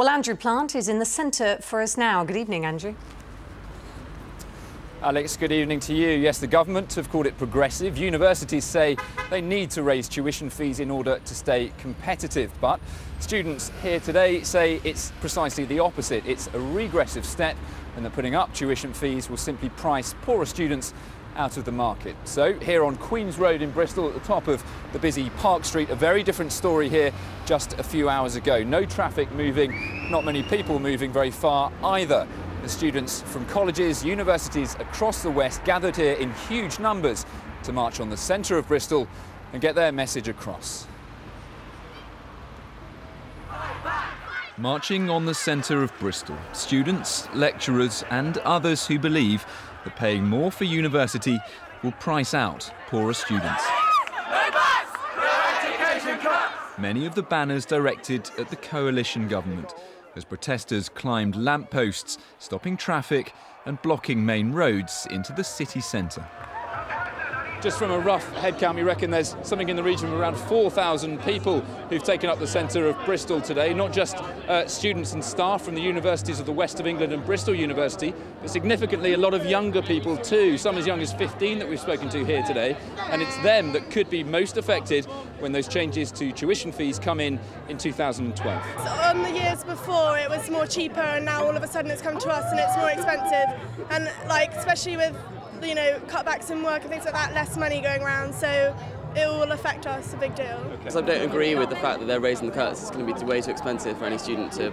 Well, Andrew Plant is in the centre for us now. Good evening, Andrew. Alex, good evening to you. Yes, the government have called it progressive. Universities say they need to raise tuition fees in order to stay competitive. But students here today say it's precisely the opposite. It's a regressive step, and that putting up tuition fees will simply price poorer students out of the market. So here on Queen's Road in Bristol, at the top of the busy Park Street, a very different story here just a few hours ago. No traffic moving, not many people moving very far either. The students from colleges, universities across the West gathered here in huge numbers to march on the centre of Bristol and get their message across. Marching on the centre of Bristol, students, lecturers and others who believe that paying more for university will price out poorer students. Many of the banners directed at the coalition government as protesters climbed lampposts, stopping traffic and blocking main roads into the city centre. Just from a rough head count, we reckon there's something in the region of around 4,000 people who've taken up the centre of Bristol today. Not just students and staff from the universities of the West of England and Bristol University, but significantly a lot of younger people too, some as young as 15 that we've spoken to here today. And it's them that could be most affected when those changes to tuition fees come in 2012. So on the years before it was more cheaper, and now all of a sudden it's come to us and it's more expensive. And especially with cutbacks in work and things like that, less money going around, so it will affect us a big deal. Okay. So I don't agree with the fact that they're raising the cuts. It's going to be way too expensive for any student to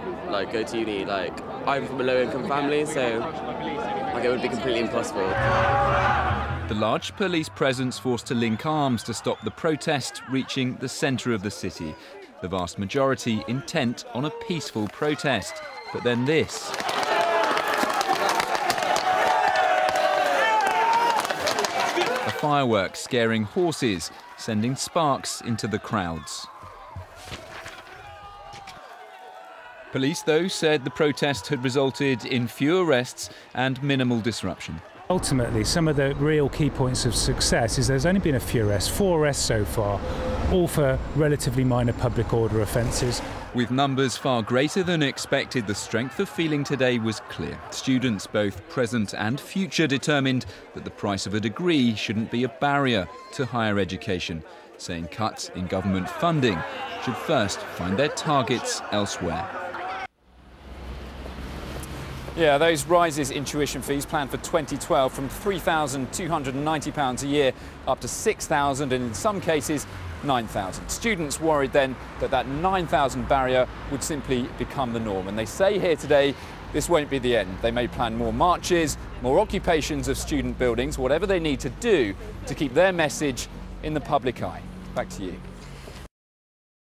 go to uni. I'm from a low-income family, so it would be completely impossible. The large police presence forced to link arms to stop the protest reaching the centre of the city. The vast majority intent on a peaceful protest. But then this. Fireworks scaring horses, sending sparks into the crowds. Police, though, said the protest had resulted in few arrests and minimal disruption. Ultimately, some of the real key points of success is there's only been a few arrests, 4 arrests so far, all for relatively minor public order offences. With numbers far greater than expected, the strength of feeling today was clear. Students, both present and future, determined that the price of a degree shouldn't be a barrier to higher education, saying cuts in government funding should first find their targets elsewhere. Yeah, those rises in tuition fees planned for 2012 from £3,290 a year up to £6,000 and in some cases £9,000. Students worried then that that £9,000 barrier would simply become the norm. And they say here today this won't be the end. They may plan more marches, more occupations of student buildings, whatever they need to do to keep their message in the public eye. Back to you.